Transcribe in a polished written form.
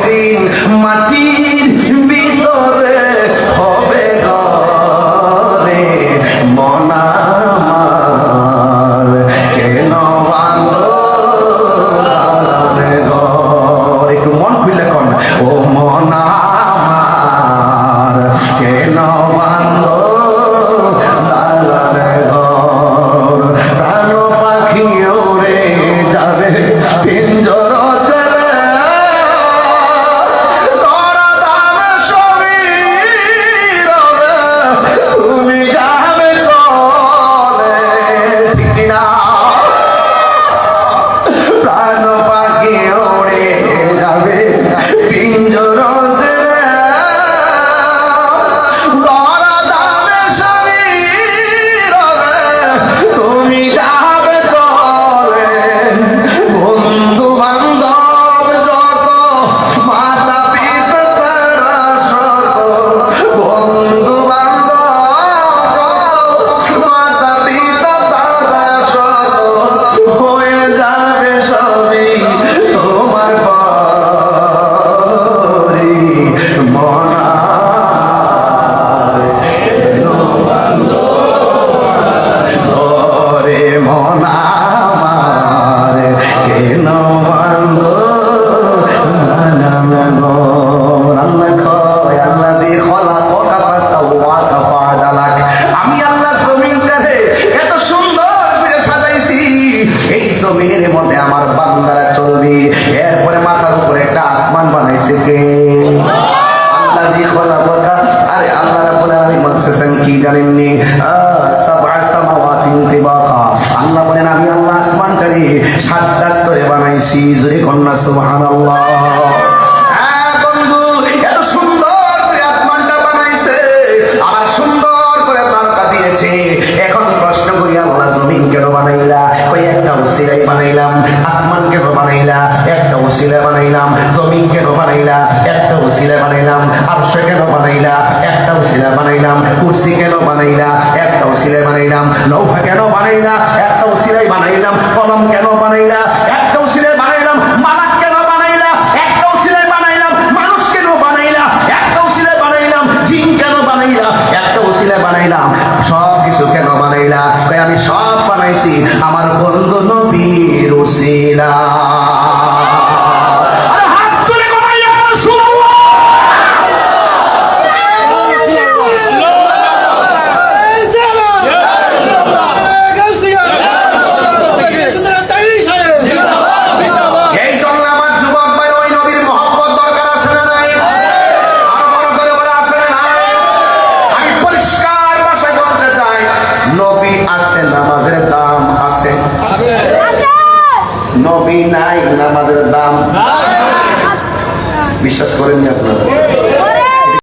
একদিন মাটির ভিতরে হবে ঘরে মন আমার কেন ভাঙলো দালানের ঘর। একটু মন খুলে কন, ও মন আমার কেন ভাঙলো দালানের ঘর। প্রাণ পাখি ওরে যাবে পিঞ্জর ছেড়ে, তোরা দামে সবই রবে, তুমি যাবে চলে। ঠিক কিনা? প্রাণ পাখি ওরে যাবে পিঞ্জর ছেড়ে, তোরা দামে সবই রবে, তুমি যাবে চলে। বন্ধু বান্ধব যত, মাতা পিতা তারা শত, বন্ধু বান্ধব মাতা পিতা তারা শত, হয়ে যাবে সবই তোমার পরি মন আমার কেন ভাঙলো ওরে মন আমার কেন ভাঙলো দালানের ঘর। আল্লাহ কয়, আল্লাযী খলাকাকা ফাসাওয়াকা ফাআদালাক, আমি আল্লাহ জমিনটারে এত সুন্দর করে সাজাইছি, এই জমিনের মধ্যে আমার বান্দারা চলবে। এরপরে মাথার উপরে একটা আসমান বানাইছে কে? আল্লাযী খলাকাকা। আরে আল্লাহ রাব্বুল আলামিন বলছেন কি জানেননি? সাবআ সামাওয়াতিন তিবাকা। আল্লাহ বলেন আমি আল্লাহ আসমানটারে 7 টা স্তরে বানাইছি। জোরে কন্না সুবহানাল্লাহ। হ্যাঁ বন্ধু, এত সুন্দর করে আসমানটা বানাইছে, আবার সুন্দর করে তারকা দিয়েছে। এখন প্রশ্ন করি, আল্লাহ জমিন কেন বানাইলা? কই একটা ওসিলাই বানাইলাম। আসমান কেন বানাইলা? একটা ওসিলা বানাইলাম। জমিন কেন বানাইলা? একটা ওসিলা বানাইলাম। আরশ কেন বানাইলা? একটা ওসিলা বানাইলাম। কুরসি কেন বানাইলা? একটা ওসিলা বানাইলাম। লৌহা কেন বানাইলা? একটা ওসিলাই বানাইলাম। কলম কেন বানাইলা? একটা ওসিলাই বানাইলাম। মালাক কেন বানাইলা? একটা ওসিলাই বানাইলাম। মানুষ কেন বানাইলা? একটা ওসিলাই বানাইলাম। জিন কেন বানাইলা? একটা ওসিলাই বানাইলাম। সব কিছু কেন বানাইলা? কই আমি সব বানাইছি আমার বন্ধু নবীর ওসিলা। আরে হাত তুলে কোন ইয়া রাসূলুল্লাহ। এই জন্য আমার যুবক ভাই, ওই নবীর মহব্বত দরকার আছে না নাই? আরো বড় করে বলা আছে না নাই? আমি পরিষ্কার ভাষায় বলতে চাই, নবী আছে, নামাজের দাম আছে। নবী নাই, নামাজের দাম। বিশ্বাস করেননি আপনারা?